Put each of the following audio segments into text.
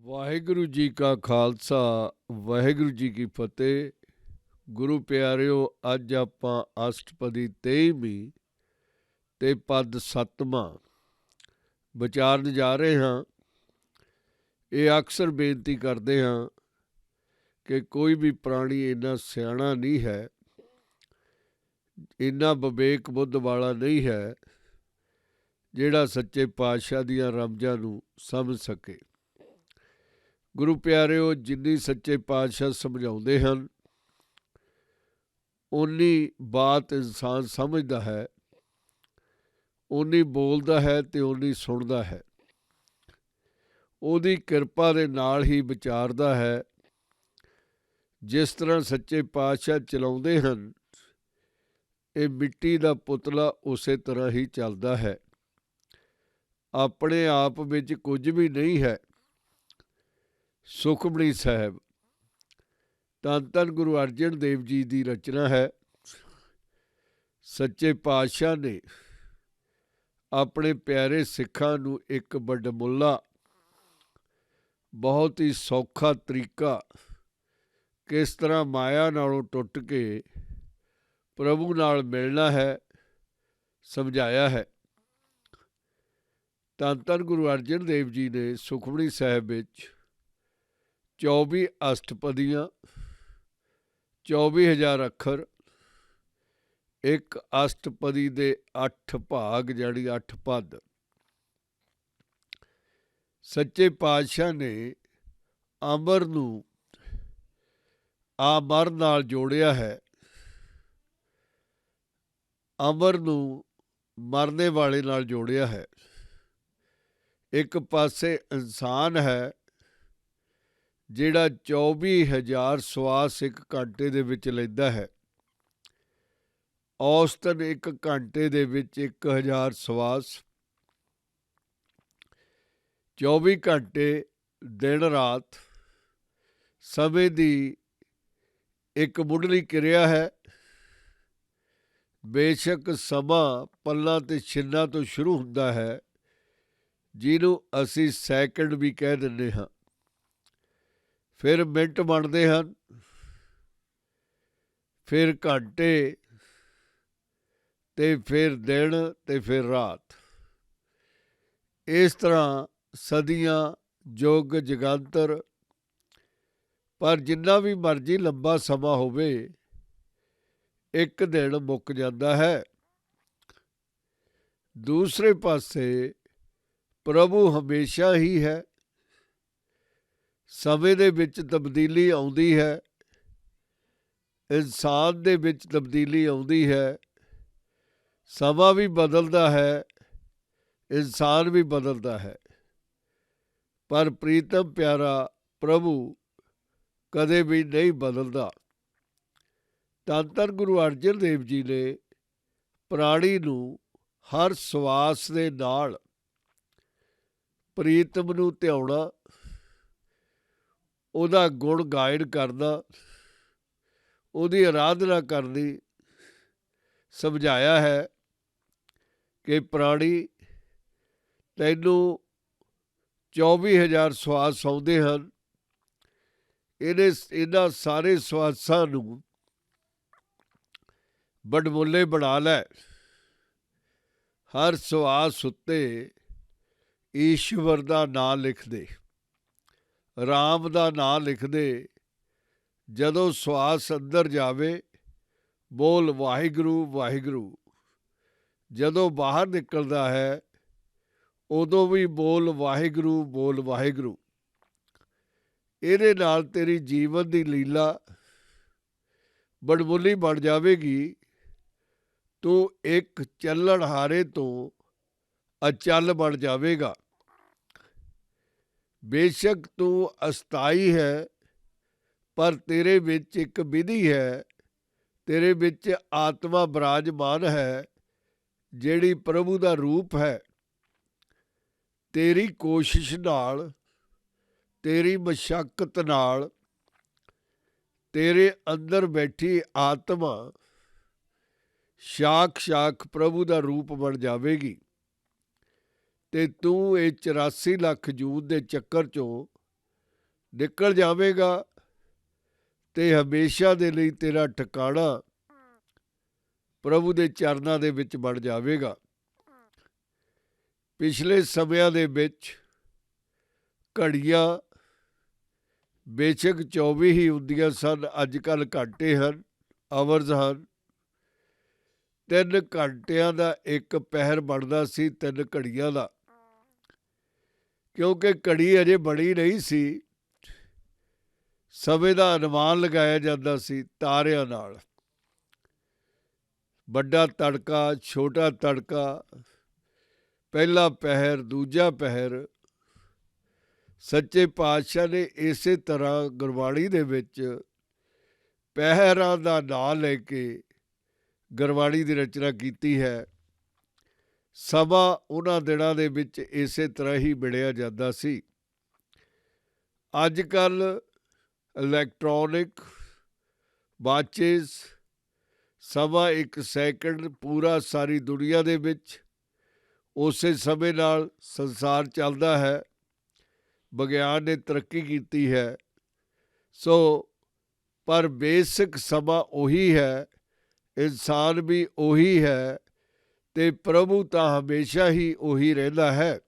ਵਾਹਿਗੁਰੂ ਜੀ ਕਾ ਖਾਲਸਾ ਵਾਹਿਗੁਰੂ ਜੀ ਕੀ ਫਤਿਹ। ਗੁਰੂ ਪਿਆਰਿਓ, ਅੱਜ ਆਪਾਂ ਅਸ਼ਟਪਦੀ 23ਵੀਂ ਤੇ ਪਦ 7ਵਾਂ ਵਿਚਾਰਨ ਜਾ ਰਹੇ ਹਾਂ। ਇਹ ਅਕਸਰ ਬੇਨਤੀ ਕਰਦੇ ਹਾਂ ਕਿ ਕੋਈ ਵੀ ਪ੍ਰਾਣੀ ਇੰਨਾ ਸਿਆਣਾ ਨਹੀਂ ਹੈ, ਇੰਨਾ ਵਿਵੇਕ ਬੁੱਧ ਵਾਲਾ ਨਹੀਂ ਹੈ ਜਿਹੜਾ ਸੱਚੇ ਪਾਤਸ਼ਾਹ ਦੀਆਂ ਰਮਜ਼ਾਂ ਨੂੰ ਸਮਝ ਸਕੇ। ਗੁਰੂ ਪਿਆਰਿਓ, ਜਿੰਨੀ ਸੱਚੇ ਪਾਤਸ਼ਾਹ ਸਮਝਾਉਂਦੇ ਹਨ ਓਨੀ ਬਾਤ ਇਨਸਾਨ ਸਮਝਦਾ ਹੈ, ਓਨੀ ਬੋਲਦਾ ਹੈ ਤੇ ਓਨੀ ਸੁਣਦਾ ਹੈ। ਉਹਦੀ ਕਿਰਪਾ ਦੇ ਨਾਲ ਹੀ ਵਿਚਾਰਦਾ ਹੈ। ਜਿਸ ਤਰ੍ਹਾਂ ਸੱਚੇ ਪਾਤਸ਼ਾਹ ਚਲਾਉਂਦੇ ਹਨ, ਇਹ ਮਿੱਟੀ ਦਾ ਪੁਤਲਾ ਉਸੇ ਤਰ੍ਹਾਂ ਹੀ ਚੱਲਦਾ ਹੈ। ਆਪਣੇ ਆਪ ਵਿੱਚ ਕੁਝ ਵੀ ਨਹੀਂ ਹੈ। ਸੁਖਮਣੀ ਸਾਹਿਬ ਧੰਨ ਧੰਨ ਗੁਰੂ ਅਰਜਨ ਦੇਵ ਜੀ ਦੀ ਰਚਨਾ ਹੈ। ਸੱਚੇ ਪਾਤਸ਼ਾਹ ਨੇ ਆਪਣੇ ਪਿਆਰੇ ਸਿੱਖਾਂ ਨੂੰ ਇੱਕ ਵਡਮੁੱਲਾ ਬਹੁਤ ਹੀ ਸੌਖਾ ਤਰੀਕਾ, ਕਿਸ ਤਰ੍ਹਾਂ ਮਾਇਆ ਨਾਲੋਂ ਟੁੱਟ ਕੇ ਪ੍ਰਭੂ ਨਾਲ ਮਿਲਣਾ ਹੈ, ਸਮਝਾਇਆ ਹੈ। ਧੰਨ ਧੰਨ ਗੁਰੂ ਅਰਜਨ ਦੇਵ ਜੀ ਨੇ ਸੁਖਮਣੀ ਸਾਹਿਬ ਵਿੱਚ 24 ਅਸ਼ਟਪਦੀਆਂ, 24,000 ਅੱਖਰ, ਇੱਕ ਅਸ਼ਟਪਦੀ ਦੇ 8 ਭਾਗ ਜਾਣੀ 8 ਪਦ। ਸੱਚੇ ਪਾਤਸ਼ਾਹ ਨੇ ਅਮਰ ਨੂੰ ਆਮਰ ਨਾਲ ਜੋੜਿਆ ਹੈ। ਅਮਰ ਨੂੰ ਮਰਨੇ ਵਾਲੇ ਨਾਲ ਜੋੜਿਆ ਹੈ। ਇੱਕ ਪਾਸੇ ਇਨਸਾਨ ਹੈ ਜਿਹੜਾ 24,000 ਸਵਾਸ ਇੱਕ ਘੰਟੇ ਦੇ ਵਿੱਚ ਲੈਂਦਾ ਹੈ। ਔਸਤਨ ਇੱਕ ਘੰਟੇ ਦੇ ਵਿੱਚ 1,000 ਸਵਾਸ। 24 ਘੰਟੇ ਦਿਨ ਰਾਤ ਸਮੇਂ ਦੀ ਇੱਕ ਮੁੱਢਲੀ ਕਿਰਿਆ ਹੈ। ਬੇਸ਼ੱਕ ਸਮਾਂ ਪਲਾਂ ਤੇ ਛਿੰਨਾਂ ਤੋਂ ਸ਼ੁਰੂ ਹੁੰਦਾ ਹੈ, ਜਿਹਨੂੰ ਅਸੀਂ ਸੈਕਿੰਡ ਵੀ ਕਹਿ ਦਿੰਦੇ ਹਾਂ। ਫਿਰ ਮਿੰਟ ਬਣਦੇ ਹਨ, ਫਿਰ ਘੰਟੇ, ਤੇ ਫਿਰ ਦਿਨ, ਤੇ ਫਿਰ ਰਾਤ। ਇਸ ਤਰ੍ਹਾਂ ਸਦੀਆਂ, ਯੁੱਗ, ਜਗਾਂਤਰ। ਪਰ ਜਿੰਨਾ ਵੀ ਮਰਜ਼ੀ ਲੰਬਾ ਸਮਾਂ ਹੋਵੇ, ਇੱਕ ਦਿਨ ਮੁੱਕ ਜਾਂਦਾ ਹੈ। ਦੂਸਰੇ ਪਾਸੇ ਪ੍ਰਭੂ ਹਮੇਸ਼ਾ ਹੀ ਹੈ। ਸਮੇਂ ਦੇ ਵਿੱਚ ਤਬਦੀਲੀ ਆਉਂਦੀ ਹੈ, ਇਨਸਾਨ ਦੇ ਵਿੱਚ ਤਬਦੀਲੀ ਆਉਂਦੀ ਹੈ। ਸਮਾਂ ਵੀ ਬਦਲਦਾ ਹੈ, ਇਨਸਾਨ ਵੀ ਬਦਲਦਾ ਹੈ। ਪਰ ਪ੍ਰੀਤਮ ਪਿਆਰਾ ਪ੍ਰਭੂ ਕਦੇ ਵੀ ਨਹੀਂ ਬਦਲਦਾ। ਧੰਨ ਧੰਨ ਗੁਰੂ ਅਰਜਨ ਦੇਵ ਜੀ ਨੇ ਪ੍ਰਾਣੀ ਨੂੰ ਹਰ ਸਵਾਸ ਦੇ ਨਾਲ ਪ੍ਰੀਤਮ ਨੂੰ ਧਿਆਉਣਾ, ਉਹਦਾ ਗੁਣ ਗਾਇਨ ਕਰਨਾ, ਉਹਦੀ ਆਰਾਧਨਾ ਕਰਨੀ ਸਮਝਾਇਆ ਹੈ ਕਿ ਪ੍ਰਾਣੀ, ਤੈਨੂੰ 24,000 ਸਵਾਸ ਆਉਂਦੇ ਹਨ। ਇਹਨਾਂ ਸਾਰੇ ਸਵਾਸਾਂ ਨੂੰ ਵਡਮੁੱਲੇ ਬਣਾ ਲੈ। ਹਰ ਸਵਾਸ ਉੱਤੇ ਈਸ਼ਵਰ ਦਾ ਨਾਂ ਲਿਖ ਦੇ, ਰਾਮ ਦਾ ਨਾਂ ਲਿਖ ਦੇ। ਜਦੋਂ ਸਵਾਸ ਅੰਦਰ ਜਾਵੇ, ਬੋਲ ਵਾਹਿਗੁਰੂ ਵਾਹਿਗੁਰੂ। ਜਦੋਂ ਬਾਹਰ ਨਿਕਲਦਾ ਹੈ, ਉਦੋਂ ਵੀ ਬੋਲ ਵਾਹਿਗੁਰੂ, ਬੋਲ ਵਾਹਿਗੁਰੂ। ਇਹਦੇ ਨਾਲ ਤੇਰੀ ਜੀਵਨ ਦੀ ਲੀਲਾ ਵਡਮੁੱਲੀ ਬਣ ਜਾਵੇਗੀ। ਤੂੰ ਇੱਕ ਚੱਲਣਹਾਰੇ ਤੋਂ ਅਚਲ ਬਣ ਜਾਵੇਗਾ। ਬੇਸ਼ੱਕ ਤੂੰ ਅਸਥਾਈ ਹੈ, ਪਰ ਤੇਰੇ ਵਿੱਚ ਇੱਕ ਵਿਧੀ ਹੈ, ਤੇਰੇ ਵਿੱਚ ਆਤਮਾ ਬਿਰਾਜਮਾਨ ਹੈ, ਜਿਹੜੀ ਪ੍ਰਭੂ ਦਾ ਰੂਪ ਹੈ। ਤੇਰੀ ਕੋਸ਼ਿਸ਼ ਨਾਲ, ਤੇਰੀ ਮਸ਼ੱਕਤ ਨਾਲ ਤੇਰੇ ਅੰਦਰ ਬੈਠੀ ਆਤਮਾ ਸਾਖਸ਼ਾਤ ਪ੍ਰਭੂ ਦਾ ਰੂਪ ਬਣ ਜਾਵੇਗੀ। ਤੇ ਤੂੰ ਇਹ 84 ਲੱਖ ਜੂਨ ਦੇ ਚੱਕਰ 'ਚੋਂ ਨਿਕਲ ਜਾਵੇਗਾ ਤੇ ਹਮੇਸ਼ਾ ਦੇ ਲਈ ਤੇਰਾ ਠਿਕਾਣਾ ਪ੍ਰਭੂ ਦੇ ਚਰਨਾਂ ਦੇ ਵਿੱਚ ਬਣ ਜਾਵੇਗਾ। ਪਿਛਲੇ ਸਮਿਆਂ ਦੇ ਵਿੱਚ ਘੜੀਆਂ ਬੇਸ਼ੱਕ 24 ਹੀ ਹੁੰਦੀਆਂ ਸਨ, ਅੱਜ ਕੱਲ੍ਹ ਘੰਟੇ ਹਨ, ਆਵਰਜ਼ ਹਨ। 3 ਘੰਟਿਆਂ ਦਾ ਇੱਕ ਪਹਿਰ ਬਣਦਾ ਸੀ, 3 ਘੜੀਆਂ ਦਾ, ਕਿਉਂਕਿ ਘੜੀ ਅਜੇ ਬਣੀ ਨਹੀਂ ਸੀ। ਸਮੇਂ ਦਾ ਅਨੁਮਾਨ ਲਗਾਇਆ ਜਾਂਦਾ ਸੀ ਤਾਰਿਆਂ ਨਾਲ। ਵੱਡਾ ਤੜਕਾ, ਛੋਟਾ ਤੜਕਾ, ਪਹਿਲਾ ਪਹਿਰ, ਦੂਜਾ ਪਹਿਰ। ਸੱਚੇ ਪਾਤਸ਼ਾਹ ਨੇ ਇਸੇ ਤਰ੍ਹਾਂ ਗੁਰਬਾਣੀ ਦੇ ਵਿੱਚ ਪਹਿਰਾਂ ਦਾ ਨਾਂ ਲੈ ਕੇ ਗੁਰਬਾਣੀ ਦੀ ਰਚਨਾ ਕੀਤੀ ਹੈ। ਸਮਾਂ ਉਹਨਾਂ ਦਿਨਾਂ ਦੇ ਵਿੱਚ ਇਸੇ ਤਰ੍ਹਾਂ ਹੀ ਮਿਲਿਆ ਜਾਂਦਾ ਸੀ। ਅੱਜ ਕੱਲ੍ਹ ਇਲੈਕਟ੍ਰੋਨਿਕ ਵਾਚਿਸ, ਸਮਾਂ 1 ਸੈਕਿੰਡ ਪੂਰਾ ਸਾਰੀ ਦੁਨੀਆ ਦੇ ਵਿੱਚ ਉਸੇ ਸਮੇਂ ਨਾਲ ਸੰਸਾਰ ਚੱਲਦਾ ਹੈ। ਵਿਗਿਆਨ ਨੇ ਤਰੱਕੀ ਕੀਤੀ ਹੈ। ਪਰ ਬੇਸਿਕ ਸਮਾਂ ਉਹੀ ਹੈ, ਇਨਸਾਨ ਵੀ ਉਹੀ ਹੈ, ਤੇ ਪ੍ਰਭੂ ਤਾਂ ਹਮੇਸ਼ਾ ਹੀ ਉਹੀ ਰਹਿੰਦਾ ਹੈ।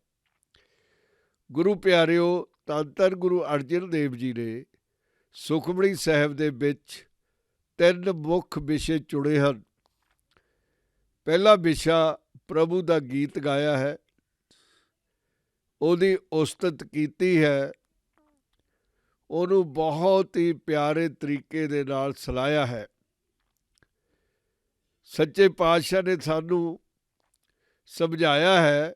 ਗੁਰੂ ਪਿਆਰਿਓ, ਧੰਨ ਧੰਨ ਗੁਰੂ ਅਰਜਨ ਦੇਵ ਜੀ ਨੇ ਸੁਖਮਣੀ ਸਾਹਿਬ ਦੇ ਵਿੱਚ 3 ਮੁੱਖ ਵਿਸ਼ੇ ਚੁਣੇ ਹਨ। ਪਹਿਲਾ ਵਿਸ਼ਾ ਪ੍ਰਭੂ ਦਾ ਗੀਤ ਗਾਇਆ ਹੈ, ਉਹਦੀ ਉਸਤਤ ਕੀਤੀ ਹੈ, ਉਹਨੂੰ ਬਹੁਤ ਹੀ ਪਿਆਰੇ ਤਰੀਕੇ ਦੇ ਨਾਲ ਸਲਾਹਿਆ ਹੈ। ਸੱਚੇ ਪਾਤਸ਼ਾਹ ਨੇ ਸਾਨੂੰ ਸਮਝਾਇਆ ਹੈ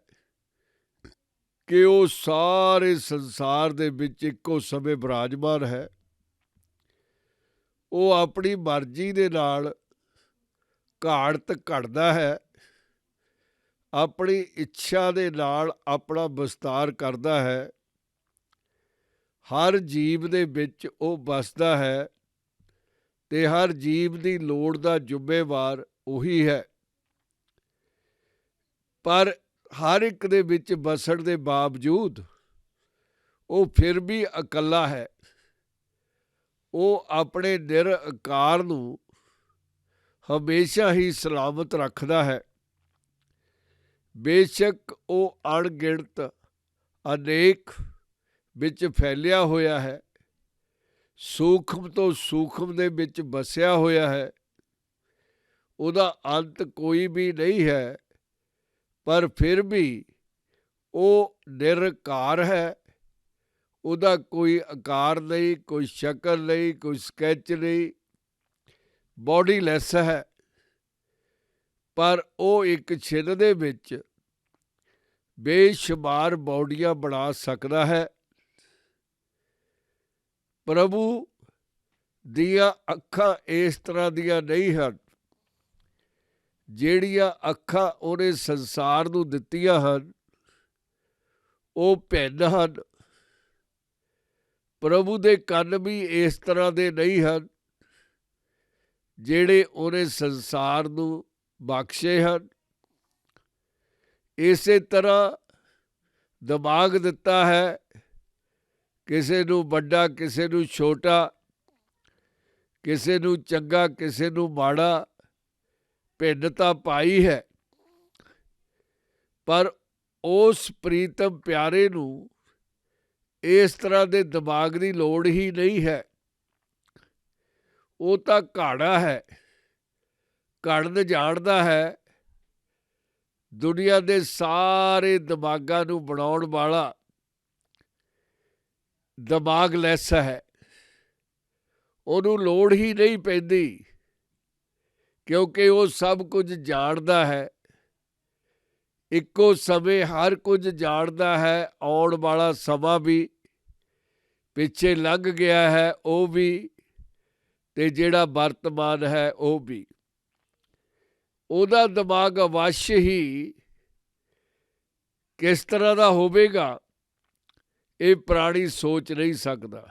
ਕਿ ਉਹ ਸਾਰੇ ਸੰਸਾਰ ਦੇ ਵਿੱਚ ਇੱਕੋ ਸਮੇਂ ਬਿਰਾਜਮਾਨ ਹੈ। ਉਹ ਆਪਣੀ ਮਰਜ਼ੀ ਦੇ ਨਾਲ ਘਾੜਤ ਘੜਦਾ ਹੈ, ਆਪਣੀ ਇੱਛਾ ਦੇ ਨਾਲ ਆਪਣਾ ਵਿਸਤਾਰ ਕਰਦਾ ਹੈ। ਹਰ ਜੀਵ ਦੇ ਵਿੱਚ ਉਹ ਵਸਦਾ ਹੈ ਤੇ ਹਰ ਜੀਵ ਦੀ ਲੋੜ ਦਾ ਜ਼ਿੰਮੇਵਾਰ ਉਹੀ ਹੈ। ਪਰ ਹਰ ਇੱਕ ਦੇ ਵਿੱਚ ਵਸਣ ਦੇ ਬਾਵਜੂਦ ਉਹ ਫਿਰ ਵੀ ਇਕੱਲਾ ਹੈ। ਉਹ ਆਪਣੇ ਨਿਰੰਕਾਰ ਨੂੰ ਹਮੇਸ਼ਾ ਹੀ ਸਲਾਮਤ ਰੱਖਦਾ ਹੈ। ਬੇਸ਼ੱਕ ਉਹ ਅਣਗਿਣਤ ਅਨੇਕ ਵਿੱਚ ਫੈਲਿਆ ਹੋਇਆ ਹੈ, ਸੂਖਮ ਤੋਂ ਸੂਖਮ ਦੇ ਵਿੱਚ ਵਸਿਆ ਹੋਇਆ ਹੈ, ਉਹਦਾ ਅੰਤ ਕੋਈ ਵੀ ਨਹੀਂ ਹੈ, ਪਰ ਫਿਰ ਵੀ ਉਹ ਨਿਰੰਕਾਰ ਹੈ। ਉਹਦਾ ਕੋਈ ਆਕਾਰ ਨਹੀਂ, ਕੋਈ ਸ਼ਕਲ ਨਹੀਂ, ਕੋਈ ਸਕੈਚ ਨਹੀਂ, ਬੋਡੀਲੈਸ ਹੈ। ਪਰ ਉਹ ਇੱਕ ਛਿਨ ਦੇ ਵਿੱਚ ਬੇਸ਼ੁਮਾਰ ਬੌਡੀਆਂ ਬਣਾ ਸਕਦਾ ਹੈ। ਪ੍ਰਭੂ ਦੀਆਂ ਅੱਖਾਂ ਇਸ ਤਰ੍ਹਾਂ ਦੀਆਂ ਨਹੀਂ ਹਨ। ਜਿਹੜੀਆਂ ਅੱਖਾਂ ਉਹਨੇ ਸੰਸਾਰ ਨੂੰ ਦਿੱਤੀਆਂ ਹਨ ਉਹ ਭਿੰਨ ਹਨ। ਪ੍ਰਭੂ ਦੇ ਕੰਨ ਵੀ ਇਸ ਤਰ੍ਹਾਂ ਦੇ ਨਹੀਂ ਹਨ ਜਿਹੜੇ ਉਹਨੇ ਸੰਸਾਰ ਨੂੰ ਬਖਸ਼ੇ ਹਨ। ਇਸੇ ਤਰ੍ਹਾਂ ਦਿਮਾਗ ਦਿੱਤਾ ਹੈ, ਕਿਸੇ ਨੂੰ ਵੱਡਾ, ਕਿਸੇ ਨੂੰ ਛੋਟਾ, ਕਿਸੇ ਨੂੰ ਚੰਗਾ, ਕਿਸੇ ਨੂੰ ਮਾੜਾ, ਭਿੰਨਤਾ ਪਾਈ ਹੈ। ਪਰ ਉਸ ਪ੍ਰੀਤਮ ਪਿਆਰੇ ਨੂੰ ਇਸ ਤਰ੍ਹਾਂ ਦੇ ਦਿਮਾਗ ਦੀ ਲੋੜ ਹੀ ਨਹੀਂ ਹੈ। ਉਹ ਤਾਂ ਘਾੜਾ ਹੈ, ਘੜਨ ਜਾਣਦਾ ਹੈ। ਦੁਨੀਆ ਦੇ ਸਾਰੇ ਦਿਮਾਗਾਂ ਨੂੰ ਬਣਾਉਣ ਵਾਲਾ ਦਿਮਾਗ ਲੈਸ ਹੈ। ਉਹਨੂੰ ਲੋੜ ਹੀ ਨਹੀਂ ਪੈਂਦੀ, ਕਿਉਂਕਿ ਉਹ ਸਭ ਕੁਝ ਜਾਣਦਾ ਹੈ। ਇੱਕੋ ਸਮੇਂ ਹਰ ਕੁਝ ਜਾਣਦਾ ਹੈ। ਆਉਣ ਵਾਲਾ ਸਮਾਂ ਵੀ, ਪਿੱਛੇ ਲੰਘ ਗਿਆ ਹੈ ਉਹ ਵੀ, ਤੇ ਜਿਹੜਾ ਵਰਤਮਾਨ ਹੈ ਉਹ ਵੀ। ਉਹਦਾ ਦਿਮਾਗ ਅਵੱਸ਼ ਹੀ ਕਿਸ ਤਰ੍ਹਾਂ ਦਾ ਹੋਵੇਗਾ ਇਹ ਪ੍ਰਾਣੀ ਸੋਚ ਨਹੀਂ ਸਕਦਾ।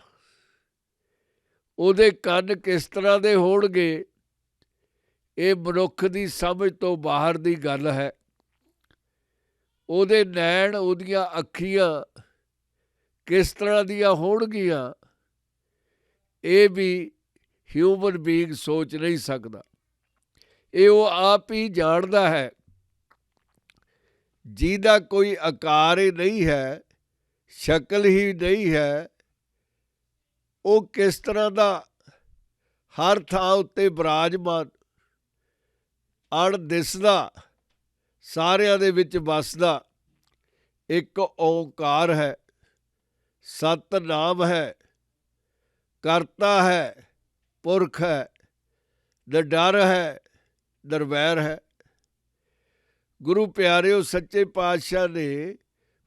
ਉਹਦੇ ਕੰਨ ਕਿਸ ਤਰ੍ਹਾਂ ਦੇ ਹੋਣਗੇ ਇਹ ਮਨੁੱਖ ਦੀ ਸਮਝ ਤੋਂ ਬਾਹਰ ਦੀ ਗੱਲ ਹੈ। ਉਹਦੇ ਨੈਣ, ਉਹਦੀਆਂ ਅੱਖੀਆਂ ਕਿਸ ਤਰ੍ਹਾਂ ਦੀਆਂ ਹੋਣਗੀਆਂ, ਇਹ ਵੀ ਹਿਊਮਨ ਬੀਇੰਗ ਸੋਚ ਨਹੀਂ ਸਕਦਾ। ਇਹ ਉਹ ਆਪ ਹੀ ਜਾਣਦਾ ਹੈ। ਜਿਹਦਾ ਕੋਈ ਆਕਾਰ ਹੀ ਨਹੀਂ ਹੈ, ਸ਼ਕਲ ਹੀ ਨਹੀਂ ਹੈ, ਉਹ ਕਿਸ ਤਰ੍ਹਾਂ ਦਾ ਹਰ ਥਾਂ ਉੱਤੇ ਬਿਰਾਜਮਾਨ, ਅਣ ਦਿਸਦਾ, ਸਾਰਿਆਂ ਦੇ ਵਿੱਚ ਵੱਸਦਾ ਇੱਕ ਓਂਕਾਰ ਹੈ, ਸਤਿਨਾਮ ਹੈ, ਕਰਤਾ ਹੈ, ਪੁਰਖ ਹੈ, ਨਿਡਰ ਹੈ, ਨਿਰਵੈਰ ਹੈ। ਗੁਰੂ ਪਿਆਰਿਓ, ਸੱਚੇ ਪਾਤਸ਼ਾਹ ਨੇ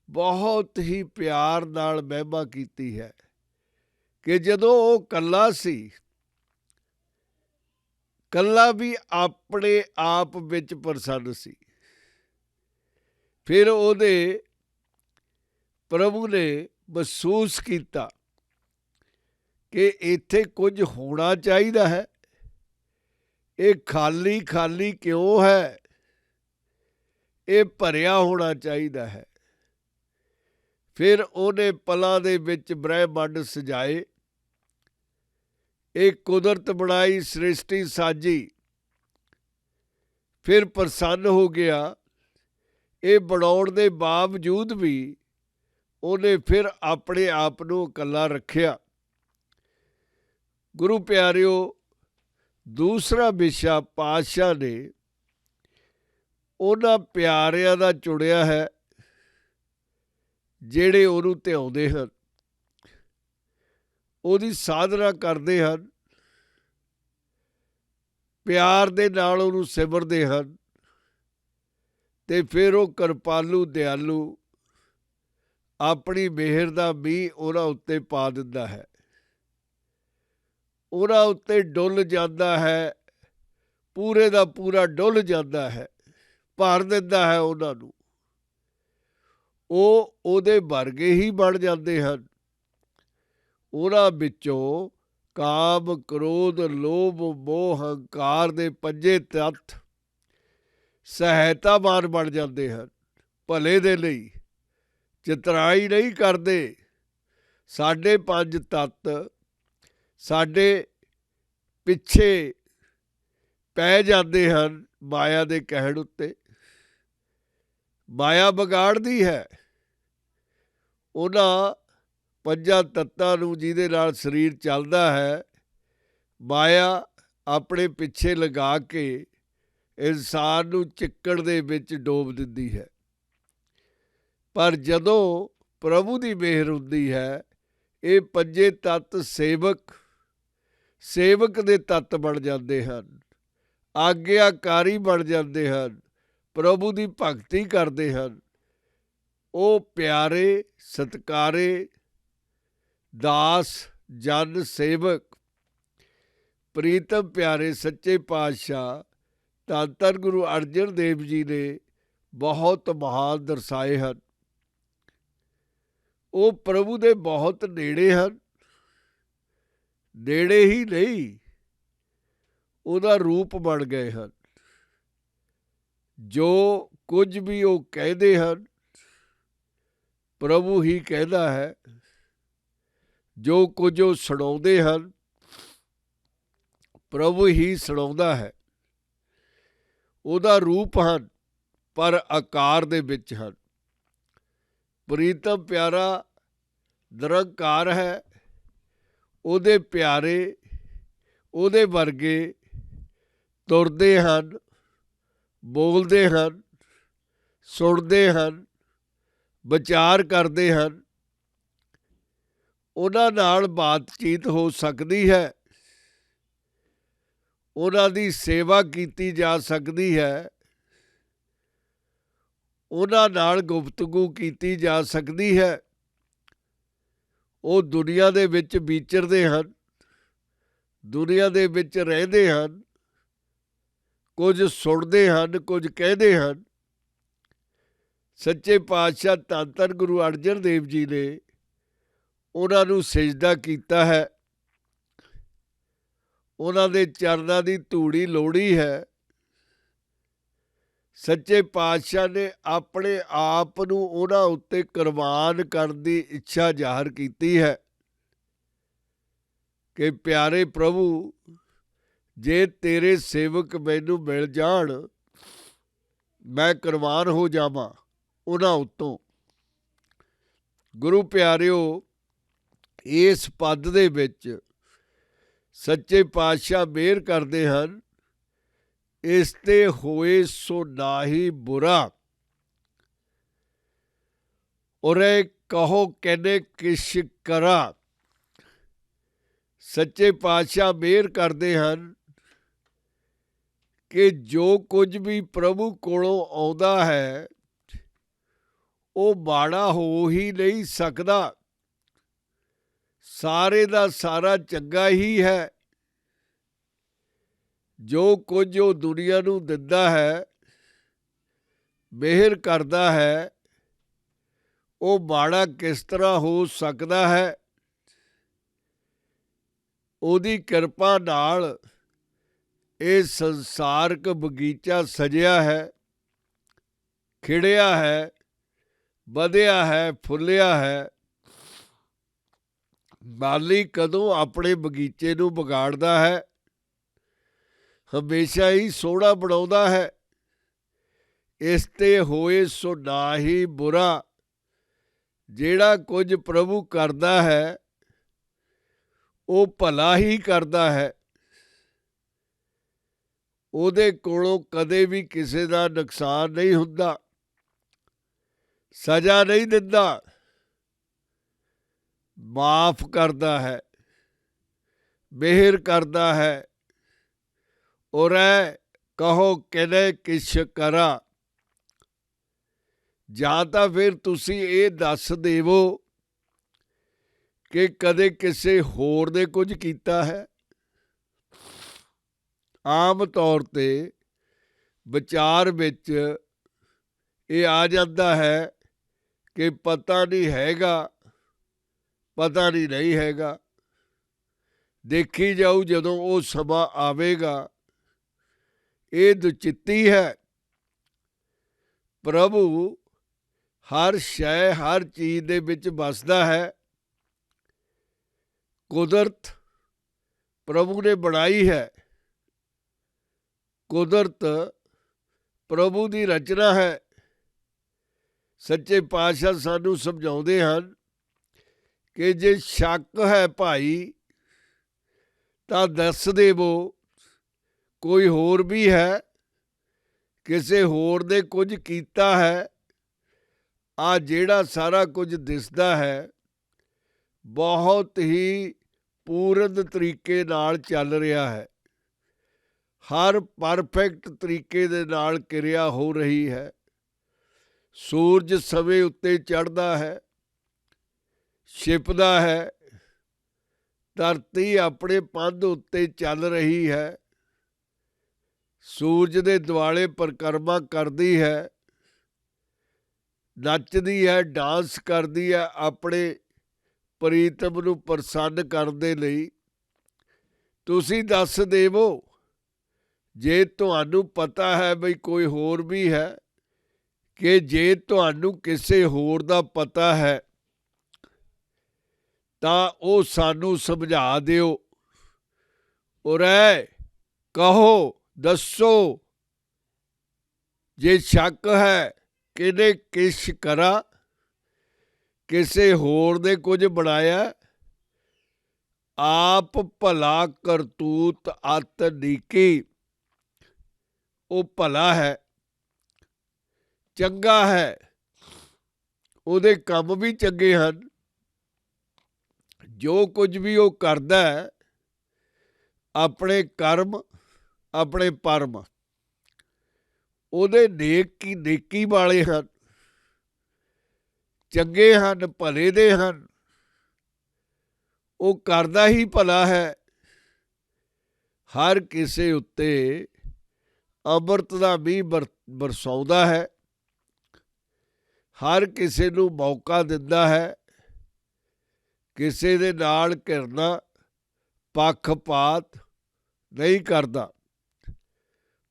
ਬਹੁਤ ਹੀ ਪਿਆਰ ਨਾਲ ਮਹਿਮਾ ਕੀਤੀ ਹੈ ਕਿ ਜਦੋਂ ਉਹ ਇਕੱਲਾ ਸੀ, ਇਕੱਲਾ ਵੀ ਆਪਣੇ ਆਪ ਵਿੱਚ ਪ੍ਰਸੰਨ ਸੀ, ਫਿਰ ਉਹਦੇ ਪ੍ਰਭੂ ਨੇ ਮਹਿਸੂਸ ਕੀਤਾ ਕਿ ਇੱਥੇ ਕੁਝ ਹੋਣਾ ਚਾਹੀਦਾ ਹੈ, ਇਹ ਖਾਲੀ ਖਾਲੀ ਕਿਉਂ ਹੈ, ਇਹ ਭਰਿਆ ਹੋਣਾ ਚਾਹੀਦਾ ਹੈ। ਫਿਰ ਉਹਨੇ ਪਲਾਂ ਦੇ ਵਿੱਚ ਬ੍ਰਹਿਮੰਡ ਸਜਾਏ, ਇਹ ਕੁਦਰਤ ਬਣਾਈ, ਸ੍ਰਿਸ਼ਟੀ ਸਾਜੀ। ਫਿਰ ਪ੍ਰਸੰਨ ਹੋ ਗਿਆ। ਇਹ ਬਣਾਉਣ ਦੇ ਬਾਵਜੂਦ ਵੀ ਉਹਨੇ ਫਿਰ ਆਪਣੇ ਆਪ ਨੂੰ ਇਕੱਲਾ ਰੱਖਿਆ। ਗੁਰੂ ਪਿਆਰਿਓ, ਦੂਸਰਾ ਵਿਸ਼ਾ ਪਾਤਸ਼ਾਹ ਨੇ ਉਹਨਾਂ ਪਿਆਰਿਆਂ ਦਾ ਚੁਣਿਆ ਹੈ ਜਿਹੜੇ ਉਹਨੂੰ ਧਿਆਉਂਦੇ ਹਨ, ਉਹਦੀ ਸਾਧਨਾ ਕਰਦੇ ਹਨ, ਪਿਆਰ ਦੇ ਨਾਲ ਉਹਨੂੰ ਸਿਮਰਦੇ ਹਨ, ਤੇ ਫਿਰ ਉਹ ਕਿਰਪਾਲੂ ਦਿਆਲੂ ਆਪਣੀ ਮਿਹਰ ਦਾ ਮੀਂਹ ਉਹਨਾਂ ਉੱਤੇ ਪਾ ਦਿੰਦਾ ਹੈ, ਉਹਨਾਂ ਉੱਤੇ ਡੁੱਲ ਜਾਂਦਾ ਹੈ, ਪੂਰੇ ਦਾ ਪੂਰਾ ਡੁੱਲ ਜਾਂਦਾ ਹੈ, ਭਰ ਦਿੰਦਾ ਹੈ ਉਹਨਾਂ ਨੂੰ। ਉਹ ਉਹਦੇ ਵਰਗੇ ਹੀ ਬਣ ਜਾਂਦੇ ਹਨ। ਉਹਨਾਂ ਵਿੱਚੋਂ ਕਾਮ, ਕ੍ਰੋਧ, ਲੋਭ, ਮੋਹ, ਹੰਕਾਰ ਦੇ ਪੰਜੇ ਤੱਤ ਸਹਾਇਤਾਵਾਨ ਬਣ ਜਾਂਦੇ ਹਨ, ਭਲੇ ਦੇ ਲਈ। ਚਤਰਾਈ ਨਹੀਂ ਕਰਦੇ। ਸਾਡੇ ਪੰਜ ਤੱਤ ਸਾਡੇ ਪਿੱਛੇ ਪੈ ਜਾਂਦੇ ਹਨ ਮਾਇਆ ਦੇ ਕਹਿਣ ਉੱਤੇ। ਮਾਇਆ ਵਿਗਾੜਦੀ ਹੈ ਉਹਨਾਂ ਪੰਜਾਂ ਤੱਤਾਂ ਨੂੰ ਜਿਹਦੇ ਨਾਲ ਸਰੀਰ ਚੱਲਦਾ ਹੈ। ਮਾਇਆ ਆਪਣੇ ਪਿੱਛੇ ਲਗਾ ਕੇ ਇਨਸਾਨ ਨੂੰ ਚਿੱਕੜ ਦੇ ਵਿੱਚ ਡੋਬ ਦਿੰਦੀ ਹੈ। ਪਰ ਜਦੋਂ ਪ੍ਰਭੂ ਦੀ ਮਿਹਰ ਹੁੰਦੀ ਹੈ, ਇਹ ਪੰਜੇ ਤੱਤ ਸੇਵਕ ਦੇ ਤੱਤ ਬਣ ਜਾਂਦੇ ਹਨ, ਆਗਿਆਕਾਰੀ ਬਣ ਜਾਂਦੇ ਹਨ, ਪ੍ਰਭੂ ਦੀ ਭਗਤੀ ਕਰਦੇ ਹਨ। ਉਹ ਪਿਆਰੇ, ਸਤਿਕਾਰੇ, ਦਾਸ, ਜਨ ਸੇਵਕ, ਪ੍ਰੀਤਮ ਪਿਆਰੇ ਸੱਚੇ ਪਾਤਸ਼ਾਹ ਧੰਨ ਧੰਨ ਗੁਰੂ ਅਰਜਨ ਦੇਵ ਜੀ ਨੇ ਬਹੁਤ ਮਹਾਨ ਦਰਸਾਏ ਹਨ। ਉਹ ਪ੍ਰਭੂ ਦੇ ਬਹੁਤ ਨੇੜੇ ਹਨ। ਨੇੜੇ ਹੀ ਨਹੀਂ, ਉਹਦਾ ਰੂਪ ਬਣ ਗਏ ਹਨ। ਜੋ ਕੁਝ ਵੀ ਉਹ ਕਹਿੰਦੇ ਹਨ, ਪ੍ਰਭੂ ਹੀ ਕਹਿੰਦਾ ਹੈ। ਜੋ ਕੁਝ ਉਹ ਸੁਣਾਉਂਦੇ ਹਨ, ਪ੍ਰਭੂ ਹੀ ਸੁਣਾਉਂਦਾ ਹੈ। ਉਹਦਾ ਰੂਪ ਹਨ, ਪਰ ਆਕਾਰ ਦੇ ਵਿੱਚ ਹਨ। ਪ੍ਰੀਤਮ ਪਿਆਰਾ ਨਿਰੰਕਾਰ ਹੈ। ਉਹਦੇ ਪਿਆਰੇ ਉਹਦੇ ਵਰਗੇ ਤੁਰਦੇ ਹਨ, ਬੋਲਦੇ ਹਨ, ਸੁਣਦੇ ਹਨ, ਵਿਚਾਰ ਕਰਦੇ ਹਨ। ਉਹਨਾਂ ਨਾਲ ਬਾਤਚੀਤ ਹੋ ਸਕਦੀ ਹੈ, ਉਹਨਾਂ ਦੀ ਸੇਵਾ ਕੀਤੀ ਜਾ ਸਕਦੀ ਹੈ, ਉਹਨਾਂ ਨਾਲ ਗੁਫ਼ਤਗੂ ਕੀਤੀ ਜਾ ਸਕਦੀ ਹੈ। ਉਹ ਦੁਨੀਆ ਦੇ ਵਿੱਚ ਵਿਚਰਦੇ ਹਨ, ਦੁਨੀਆ ਦੇ ਵਿੱਚ ਰਹਿੰਦੇ ਹਨ, ਕੁਝ ਸੁਣਦੇ ਹਨ, ਕੁਝ ਕਹਿੰਦੇ ਹਨ। ਸੱਚੇ ਪਾਤਸ਼ਾਹ ਧੰਨ ਧੰਨ ਗੁਰੂ ਅਰਜਨ ਦੇਵ ਜੀ ਨੇ ਉਹਨਾਂ ਨੂੰ ਸਿਜਦਾ ਕੀਤਾ ਹੈ, ਉਹਨਾਂ ਦੇ ਚਰਨਾਂ ਦੀ ਧੂੜੀ ਲੋੜੀ ਹੈ। ਸੱਚੇ ਪਾਤਸ਼ਾਹ ਨੇ ਆਪਣੇ ਆਪ ਨੂੰ ਉਹਨਾਂ ਉੱਤੇ ਕੁਰਬਾਨ ਕਰਨ ਦੀ ਇੱਛਾ ਜ਼ਾਹਰ ਕੀਤੀ ਹੈ ਕਿ ਪਿਆਰੇ ਪ੍ਰਭੂ, ਜੇ ਤੇਰੇ ਸੇਵਕ ਮੈਨੂੰ ਮਿਲ ਜਾਣ, ਮੈਂ ਕੁਰਬਾਨ ਹੋ ਜਾਵਾਂ ਉਹਨਾਂ ਉੱਤੋਂ। ਗੁਰੂ ਪਿਆਰਿਓ, ਇਸ ਪਦ ਦੇ ਵਿੱਚ ਸੱਚੇ ਪਾਤਸ਼ਾਹ ਮਿਹਰ ਕਰਦੇ ਹਨ, ਇਸ ਤੇ ਹੋਏ ਸੋ ਨਾਹੀ ਬੁਰਾ, ਉਰੇ ਕਹੋ ਕਹਿੰਦੇ ਕਿਛ ਕਰਾ। ਸੱਚੇ ਪਾਤਸ਼ਾਹ ਮਿਹਰ ਕਰਦੇ ਹਨ ਕਿ ਜੋ ਕੁਝ ਵੀ ਪ੍ਰਭੂ ਕੋਲੋਂ ਆਉਂਦਾ ਹੈ ਉਹ ਮਾੜਾ ਹੋ ਹੀ ਨਹੀਂ ਸਕਦਾ, ਸਾਰੇ ਦਾ ਸਾਰਾ ਚੰਗਾ ਹੀ ਹੈ। ਜੋ ਕੁਝ ਉਹ ਦੁਨੀਆ ਨੂੰ ਦਿੰਦਾ ਹੈ, ਮਿਹਰ ਕਰਦਾ ਹੈ, ਉਹ ਮਾੜਾ ਕਿਸ ਤਰ੍ਹਾਂ ਹੋ ਸਕਦਾ ਹੈ? ਉਹਦੀ ਕਿਰਪਾ ਨਾਲ ਇਹ ਸੰਸਾਰਕ ਬਗੀਚਾ ਸਜਿਆ ਹੈ, ਖਿੜਿਆ ਹੈ, ਵਧਿਆ ਹੈ, ਫੁੱਲਿਆ ਹੈ। ਮਾਲੀ ਕਦੋਂ ਆਪਣੇ ਬਗੀਚੇ ਨੂੰ ਵਿਗਾੜਦਾ ਹੈ? ਹਮੇਸ਼ਾ ਹੀ ਸੋਹਣਾ ਬਣਾਉਂਦਾ ਹੈ। ਇਸ ਤੇ ਹੋਏ ਸੋ ਨਾਹੀ ਬੁਰਾ, ਜਿਹੜਾ ਕੁਝ ਪ੍ਰਭੂ ਕਰਦਾ ਹੈ ਉਹ ਭਲਾ ਹੀ ਕਰਦਾ ਹੈ। ਉਹਦੇ ਕੋਲੋਂ ਕਦੇ ਵੀ ਕਿਸੇ ਦਾ ਨੁਕਸਾਨ ਨਹੀਂ ਹੁੰਦਾ, ਸਜ਼ਾ ਨਹੀਂ ਦਿੰਦਾ, ਮਾਫ ਕਰਦਾ ਹੈ, ਮਿਹਰ ਕਰਦਾ ਹੈ। ਉਰੇ ਕਹੋ ਕਹਿੰਦੇ ਕਿਛ ਕਰਾ। ਜਾਂ ਤਾਂ ਫਿਰ ਤੁਸੀਂ ਇਹ ਦੱਸ ਦੇਵੋ ਕਿ ਕਦੇ ਕਿਸੇ ਹੋਰ ਨੇ ਕੁਝ ਕੀਤਾ ਹੈ। ਆਮ ਤੌਰ ਤੇ ਵਿਚਾਰ ਵਿੱਚ ਇਹ ਆ ਜਾਂਦਾ ਹੈ ਕਿ ਪਤਾ ਨਹੀਂ ਹੈਗਾ, ਪਤਾ ਨਹੀਂ ਹੈਗਾ, ਦੇਖੀ ਜਾਊ ਜਦੋਂ ਉਹ ਸਮਾਂ ਆਵੇਗਾ। ਇਹ ਦੁਚਿੱਤੀ ਹੈ। ਪ੍ਰਭੂ ਹਰ ਸ਼ੈ, ਹਰ ਚੀਜ਼ ਦੇ ਵਿੱਚ ਵਸਦਾ ਹੈ। ਕੁਦਰਤ ਪ੍ਰਭੂ ਨੇ ਬਣਾਈ ਹੈ, ਕੁਦਰਤ ਪ੍ਰਭੂ ਦੀ ਰਚਨਾ ਹੈ। ਸੱਚੇ ਪਾਤਸ਼ਾਹ ਸਾਨੂੰ ਸਮਝਾਉਂਦੇ ਹਨ ਕਿ ਜੇ ਸ਼ੱਕ ਹੈ ਭਾਈ ਤਾਂ ਦੱਸ ਦੇਵੋ, ਕੋਈ ਹੋਰ ਵੀ ਹੈ, ਕਿਸੇ ਹੋਰ ਨੇ ਕੁਝ ਕੀਤਾ ਹੈ। ਆ ਜਿਹੜਾ ਸਾਰਾ ਕੁਝ ਦਿਸਦਾ ਹੈ ਬਹੁਤ ਹੀ ਪੂਰਨ ਤਰੀਕੇ ਨਾਲ ਚੱਲ ਰਿਹਾ ਹੈ, ਹਰ ਪਰਫੈਕਟ ਤਰੀਕੇ ਦੇ ਨਾਲ ਕਿਰਿਆ ਹੋ ਰਹੀ ਹੈ। ਸੂਰਜ ਸਮੇਂ ਉੱਤੇ ਚੜ੍ਹਦਾ ਹੈ, ਛਿਪਦਾ ਹੈ, ਧਰਤੀ ਆਪਣੇ ਪੰਧ ਉੱਤੇ ਚੱਲ ਰਹੀ ਹੈ, ਸੂਰਜ ਦੇ ਦੁਆਲੇ ਪਰਿਕਰਮਾ ਕਰਦੀ ਹੈ, ਨੱਚਦੀ ਹੈ, ਡਾਂਸ ਕਰਦੀ ਹੈ ਆਪਣੇ ਪ੍ਰੀਤਮ ਨੂੰ ਪ੍ਰਸੰਨ ਕਰਨ ਦੇ ਲਈ। ਤੁਸੀਂ ਦੱਸ ਦੇਵੋ, ਜੇ ਤੁਹਾਨੂੰ ਪਤਾ ਹੈ ਬਈ ਕੋਈ ਹੋਰ ਵੀ ਹੈ, ਕਿ ਜੇ ਤੁਹਾਨੂੰ ਕਿਸੇ ਹੋਰ ਦਾ ਪਤਾ ਹੈ ਤਾਂ ਉਹ ਸਾਨੂੰ ਸਮਝਾ ਦਿਓ। ਉਰੇ ਕਹੋ, ਦੱਸੋ, ਜੇ ਸ਼ੱਕ ਹੈ ਕਿਹਨੇ ਕਿਛ ਕਰਾ, ਕਿਸੇ ਹੋਰ ਨੇ ਕੁਝ ਬਣਾਇਆ। ਆਪ ਭਲਾ ਕਰਤੂਤ ਅਤ ਨੀਕੀ, ਉਹ ਭਲਾ ਹੈ, ਚੰਗਾ ਹੈ, ਉਹਦੇ ਕੰਮ ਵੀ ਚੰਗੇ ਹਨ। ਜੋ ਕੁਝ ਵੀ ਉਹ ਕਰਦਾ ਹੈ, ਆਪਣੇ ਕਰਮ, ਆਪਣੇ ਪਰਮ ਉਹਦੇ ਨੇਕੀ ਵਾਲੇ ਹਨ, ਚੰਗੇ ਹਨ, ਭਲੇ ਦੇ ਹਨ। ਉਹ ਕਰਦਾ ਹੀ ਭਲਾ ਹੈ। ਹਰ ਕਿਸੇ ਉੱਤੇ ਅੰਮ੍ਰਿਤ ਦਾ ਮੀਂਹ ਬਰਸਾਉਂਦਾ ਹੈ, ਹਰ ਕਿਸੇ ਨੂੰ ਮੌਕਾ ਦਿੰਦਾ ਹੈ। ਕਿਸੇ ਦੇ ਨਾਲ ਘਿਰਨਾ, ਪੱਖਪਾਤ ਨਹੀਂ ਕਰਦਾ।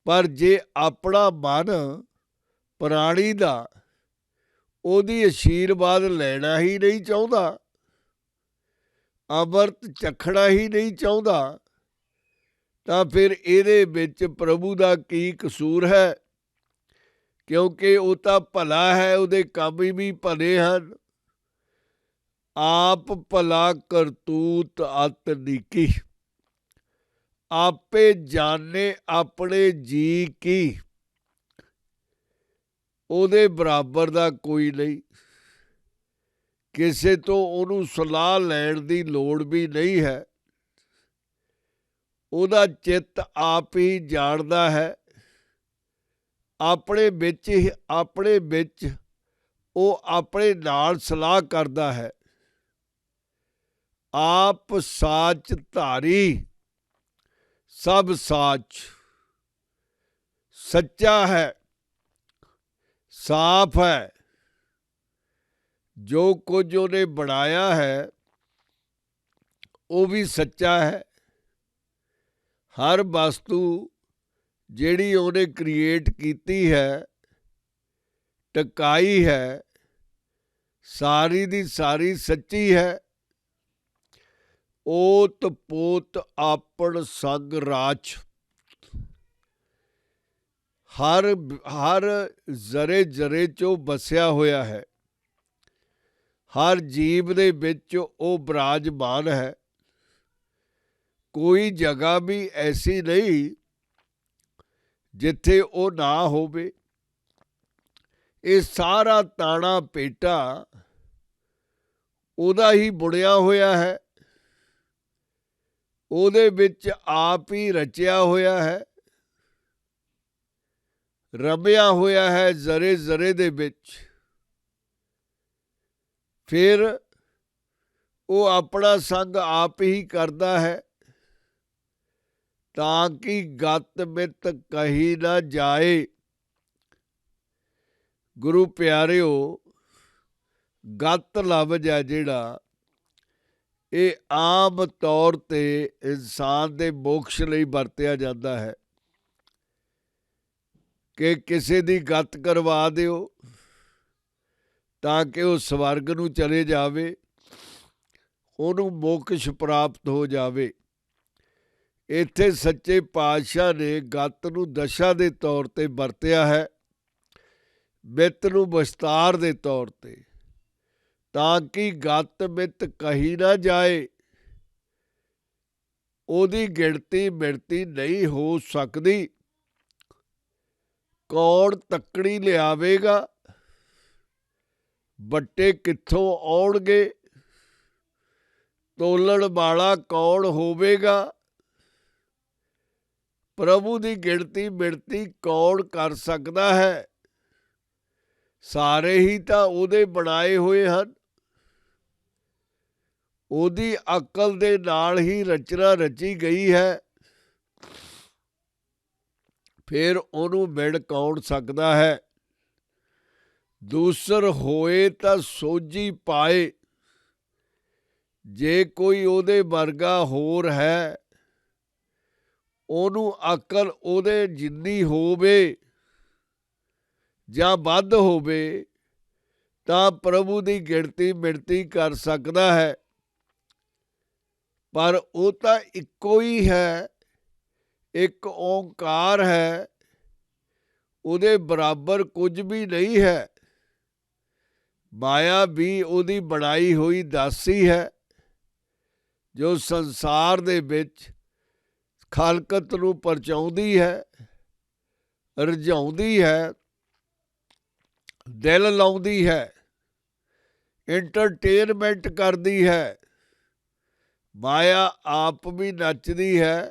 ਪਰ ਜੇ ਆਪਣਾ ਮਨ ਪ੍ਰਾਣੀ ਦਾ ਉਹਦੀ ਆਸ਼ੀਰਵਾਦ ਲੈਣਾ ਹੀ ਨਹੀਂ ਚਾਹੁੰਦਾ, ਅੰਮ੍ਰਿਤ ਚਖਣਾ ਹੀ ਨਹੀਂ ਚਾਹੁੰਦਾ, ਤਾਂ ਫਿਰ ਇਹਦੇ ਵਿੱਚ ਪ੍ਰਭੂ ਦਾ ਕੀ ਕਸੂਰ ਹੈ? ਕਿਉਂਕਿ ਉਹ ਤਾਂ ਭਲਾ ਹੈ, ਉਹਦੇ ਕੰਮ ਵੀ ਭਲੇ ਹਨ। ਆਪ ਭਲਾ ਕਰਤੂਤ ਅਤ ਨੀਕੀ, ਆਪੇ ਜਾਣੇ ਆਪਣੇ ਜੀ ਕੀ। ਉਹਦੇ ਬਰਾਬਰ ਦਾ ਕੋਈ ਨਹੀਂ, ਕਿਸੇ ਤੋਂ ਉਹਨੂੰ ਸਲਾਹ ਲੈਣ ਦੀ ਲੋੜ ਵੀ ਨਹੀਂ ਹੈ। ਉਹਦਾ ਚਿੱਤ ਆਪ ਹੀ ਜਾਣਦਾ ਹੈ। ਆਪਣੇ ਵਿੱਚ ਉਹ ਆਪਣੇ ਨਾਲ ਸਲਾਹ ਕਰਦਾ ਹੈ। ਆਪ ਸਾਚ ਧਾਰੀ, ਸਭ ਸਾਚ, ਸੱਚਾ ਹੈ, ਸਾਫ ਹੈ। ਜੋ ਕੁਝ ਉਹਨੇ ਬਣਾਇਆ ਹੈ ਉਹ ਵੀ ਸੱਚਾ ਹੈ। ਹਰ ਵਸਤੂ ਜਿਹੜੀ ਉਹਨੇ ਕ੍ਰੀਏਟ ਕੀਤੀ ਹੈ, ਟਿਕਾਈ ਹੈ, ਸਾਰੀ ਦੀ ਸਾਰੀ ਸੱਚੀ ਹੈ। ਓਤ ਪੋਤ ਆਪਣ ਸੰਗ ਰਾਚ, ਹਰ ਜ਼ਰੇ ਜ਼ਰੇ 'ਚੋਂ ਵਸਿਆ ਹੋਇਆ ਹੈ। ਹਰ ਜੀਵ ਦੇ ਵਿੱਚ ਉਹ ਬਿਰਾਜਮਾਨ ਹੈ। ਕੋਈ ਜਗ੍ਹਾ ਵੀ ਐਸੀ ਨਹੀਂ ਜਿੱਥੇ ਉਹ ਨਾ ਹੋਵੇ। ਇਹ ਸਾਰਾ ਤਾਣਾ ਪੇਟਾ ਉਹਦਾ ਹੀ ਬੁਣਿਆ ਹੋਇਆ ਹੈ, ਉਹਦੇ ਵਿੱਚ ਆਪ ਹੀ ਰਚਿਆ ਹੋਇਆ ਹੈ, ਰਮਿਆ ਹੋਇਆ ਹੈ ਜ਼ਰੇ ਜ਼ਰੇ ਦੇ ਵਿੱਚ। ਫਿਰ ਉਹ ਆਪਣਾ ਸੰਗ ਆਪ ਹੀ ਕਰਦਾ ਹੈ ਤਾਂ ਕਿ ਗਤ ਮਿਤ ਕਹੀ ਨਾ ਜਾਏ। ਗੁਰੂ ਪਿਆਰਿਓ, ਗਤ ਲਫ਼ਜ਼ ਹੈ ਜਿਹੜਾ, ਇਹ ਆਮ ਤੌਰ 'ਤੇ ਇਨਸਾਨ ਦੇ ਮੋਕਸ਼ ਲਈ ਵਰਤਿਆ ਜਾਂਦਾ ਹੈ ਕਿ ਕਿਸੇ ਦੀ ਗਤ ਕਰਵਾ ਦਿਓ ਤਾਂ ਕਿ ਉਹ ਸਵਰਗ ਨੂੰ ਚਲੇ ਜਾਵੇ, ਉਹਨੂੰ ਮੋਕਸ਼ ਪ੍ਰਾਪਤ ਹੋ ਜਾਵੇ। ਇੱਥੇ ਸੱਚੇ ਪਾਤਸ਼ਾਹ ਨੇ ਗਤ ਨੂੰ ਦਸ਼ਾ ਦੇ ਤੌਰ 'ਤੇ ਵਰਤਿਆ ਹੈ, ਮਿੱਤ ਨੂੰ ਵਿਸਤਾਰ ਦੇ ਤੌਰ 'ਤੇ, ਤਾਂ ਕਿ ਗਤ ਮਿੱਤ ਕਹੀ ਨਾ ਜਾਏ। ਉਹਦੀ ਗਿਣਤੀ ਮਿਣਤੀ ਨਹੀਂ ਹੋ ਸਕਦੀ। ਕੌਣ ਤੱਕੜੀ ਲਿਆਵੇਗਾ? ਬੱਟੇ ਕਿੱਥੋਂ ਆਉਣਗੇ? ਤੋਲਣ ਵਾਲਾ ਕੌਣ ਹੋਵੇਗਾ? ਪ੍ਰਭੂ ਦੀ ਗਿਣਤੀ ਮਿਣਤੀ ਕੌਣ ਕਰ ਸਕਦਾ ਹੈ? ਸਾਰੇ ਹੀ ਤਾਂ ਉਹਦੇ ਬਣਾਏ ਹੋਏ ਹਨ। ਉਹਦੀ ਅਕਲ ਦੇ ਨਾਲ ਹੀ ਰਚਨਾ ਰਚੀ ਗਈ ਹੈ। ਫਿਰ ਉਹਨੂੰ ਮਿਣ ਕੌਣ ਸਕਦਾ ਹੈ? ਦੂਸਰ ਹੋਏ ਤਾਂ ਸੋਝੀ ਪਾਏ। ਜੇ ਕੋਈ ਉਹਦੇ ਵਰਗਾ ਹੋਰ ਹੈ, ਉਹਨੂੰ ਅਕਲ ਉਹਦੇ ਜਿੰਨੀ ਹੋਵੇ ਜਾਂ ਵੱਧ ਹੋਵੇ ਤਾਂ ਪ੍ਰਭੂ ਦੀ ਗਿਣਤੀ ਮਿਣਤੀ ਕਰ ਸਕਦਾ ਹੈ। ਪਰ ਉਹ ਤਾਂ ਇੱਕੋ ਹੀ ਹੈ, ਇੱਕ ਓਂਕਾਰ ਹੈ, ਉਹਦੇ ਬਰਾਬਰ ਕੁਝ ਵੀ ਨਹੀਂ ਹੈ। ਮਾਇਆ ਵੀ ਉਹਦੀ ਬਣਾਈ ਹੋਈ ਦਾਸੀ ਹੈ ਜੋ ਸੰਸਾਰ ਦੇ ਵਿੱਚ ਖਾਲਕਤ ਨੂੰ ਪਰਚਾਉਂਦੀ ਹੈ, ਰਝਾਉਂਦੀ ਹੈ, ਦਿਲ ਲਾਉਂਦੀ ਹੈ, ਇੰਟਰਟੇਨਮੈਂਟ ਕਰਦੀ ਹੈ। ਮਾਇਆ ਆਪ ਵੀ ਨੱਚਦੀ ਹੈ,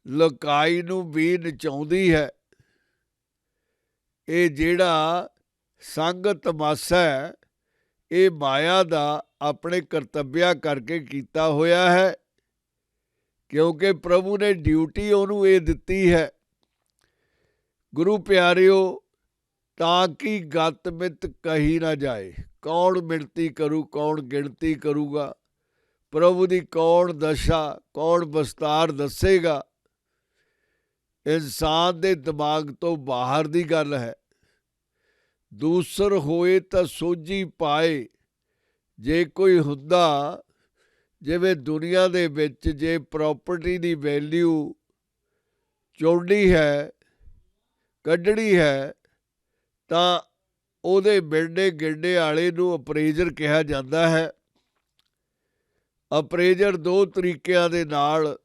ਲੋਕਾਈ ਨੂੰ ਵੀ ਨਚਾਉਂਦੀ ਹੈ। ਇਹ ਜਿਹੜਾ ਸੰਗ ਤਮਾਸ਼ਾ ਹੈ, ਇਹ ਮਾਇਆ ਦਾ ਆਪਣੇ ਕਰਤੱਵਿਆ ਕਰਕੇ ਕੀਤਾ ਹੋਇਆ ਹੈ, ਕਿਉਂਕਿ ਪ੍ਰਭੂ ਨੇ ਡਿਊਟੀ ਉਹਨੂੰ ਇਹ ਦਿੱਤੀ ਹੈ। ਗੁਰੂ ਪਿਆਰਿਓ, ਤਾਂ ਕਿ ਗਤ ਮਿਤ ਕਹੀ ਨਾ ਜਾਏ। ਕੌਣ ਮਿਣਤੀ ਕਰੂ, ਕੌਣ ਗਿਣਤੀ ਕਰੂਗਾ? ਪ੍ਰਭੂ ਦੀ ਕੌਣ ਦਸ਼ਾ, ਕੌਣ ਵਿਸਤਾਰ ਦੱਸੇਗਾ? ਇਨਸਾਨ ਦੇ ਦਿਮਾਗ ਤੋਂ ਬਾਹਰ ਦੀ ਗੱਲ ਹੈ। ਦੂਸਰ ਹੋਏ ਤਾਂ ਸੋਝੀ ਪਾਏ। ਜੇ ਕੋਈ ਹੁੰਦਾ, ਜਿਵੇਂ ਦੁਨੀਆ ਦੇ ਵਿੱਚ ਜੇ ਪ੍ਰੋਪਰਟੀ ਦੀ ਵੈਲਿਊ ਚੋੜਨੀ ਹੈ, ਕੱਢਣੀ ਹੈ, ਤਾਂ ਉਹਦੇ ਬਿਰਡੇ ਗਿਰਡੇ ਵਾਲੇ ਨੂੰ ਅਪਰੇਜ਼ਰ ਕਿਹਾ ਜਾਂਦਾ ਹੈ। ਅਪਰੇਜ਼ਰ ਦੋ ਤਰੀਕਿਆਂ ਦੇ ਨਾਲ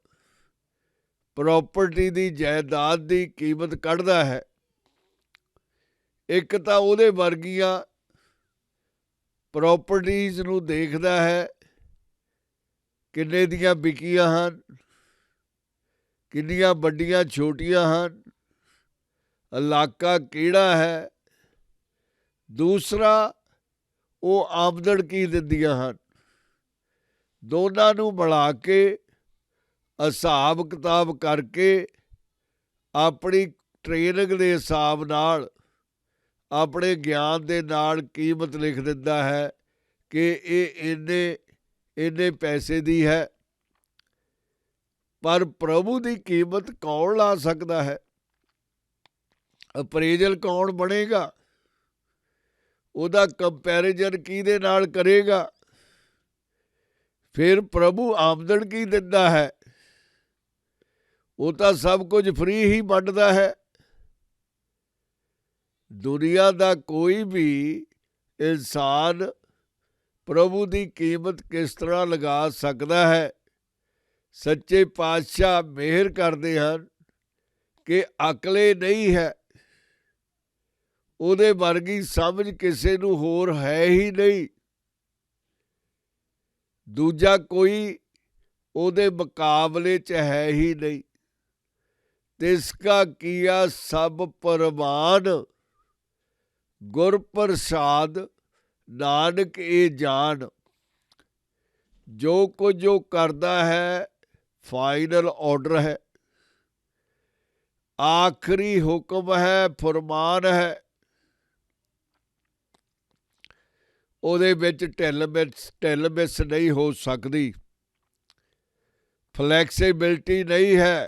ਪ੍ਰੋਪਰਟੀ ਦੀ, ਜਾਇਦਾਦ ਦੀ ਕੀਮਤ ਕੱਢਦਾ ਹੈ। ਇੱਕ ਤਾਂ ਉਹਦੇ ਵਰਗੀਆਂ ਪ੍ਰੋਪਰਟੀਜ਼ ਨੂੰ ਦੇਖਦਾ ਹੈ, ਕਿੰਨੇ ਦੀਆਂ ਵਿਕੀਆਂ ਹਨ, ਕਿੰਨੀਆਂ ਵੱਡੀਆਂ ਛੋਟੀਆਂ ਹਨ, ਇਲਾਕਾ ਕਿਹੜਾ ਹੈ। ਦੂਸਰਾ, ਉਹ ਆਮਦਨ ਕੀ ਦਿੰਦੀਆਂ ਹਨ। ਦੋਨਾਂ ਨੂੰ ਮਿਲਾ ਕੇ ਹਿਸਾਬ ਕਿਤਾਬ ਕਰਕੇ ਆਪਣੀ ਟ੍ਰੇਨਿੰਗ ਦੇ ਹਿਸਾਬ ਨਾਲ, ਆਪਣੇ ਗਿਆਨ ਦੇ ਨਾਲ ਕੀਮਤ ਲਿਖ ਦਿੰਦਾ ਹੈ ਕਿ ਇਹ ਇੰਨੇ ਪੈਸੇ ਦੀ ਹੈ। ਪਰ ਪ੍ਰਭੂ ਦੀ ਕੀਮਤ ਕੌਣ ਲਾ ਸਕਦਾ ਹੈ? ਅਪਰੇਜ਼ਲ ਕੌਣ ਬਣੇਗਾ? ਉਹਦਾ ਕੰਪੈਰੀਜ਼ਨ ਕਿਹਦੇ ਨਾਲ ਕਰੇਗਾ? ਫਿਰ ਪ੍ਰਭੂ ਆਮਦਨ ਕੀ ਦਿੰਦਾ ਹੈ? ਉਹ ਤਾਂ ਸਭ ਕੁਝ ਫ੍ਰੀ ਹੀ ਵੰਡਦਾ ਹੈ। ਦੁਨੀਆ ਦਾ ਕੋਈ ਵੀ ਇਨਸਾਨ ਪ੍ਰਭੂ ਦੀ ਕੀਮਤ ਕਿਸ ਤਰ੍ਹਾਂ ਲਗਾ ਸਕਦਾ ਹੈ? ਸੱਚੇ ਪਾਤਸ਼ਾਹ ਮਿਹਰ ਕਰਦੇ ਹਨ ਕਿ ਅਕਲੇ ਨਹੀਂ ਹੈ। ਉਹਦੇ ਵਰਗੀ ਸਮਝ ਕਿਸੇ ਨੂੰ ਹੋਰ ਹੈ ਹੀ ਨਹੀਂ। ਦੂਜਾ ਕੋਈ ਉਹਦੇ ਮੁਕਾਬਲੇ 'ਚ ਹੈ ਹੀ ਨਹੀਂ। ਤਿਸਕਾ ਕੀਆ ਸਭ ਪ੍ਰਵਾਨ, ਗੁਰ ਪ੍ਰਸਾਦ ਨਾਨਕ ਇਹ ਜਾਣ। ਜੋ ਕੁਝ ਉਹ ਕਰਦਾ ਹੈ ਫਾਈਨਲ ਆਰਡਰ ਹੈ, ਆਖਰੀ ਹੁਕਮ ਹੈ, ਫਰਮਾਨ ਹੈ। ਉਹਦੇ ਵਿੱਚ ਢਿੱਲ ਮਿਸ ਨਹੀਂ ਹੋ ਸਕਦੀ, ਫਲੈਕਸੀਬਿਲਟੀ ਨਹੀਂ ਹੈ,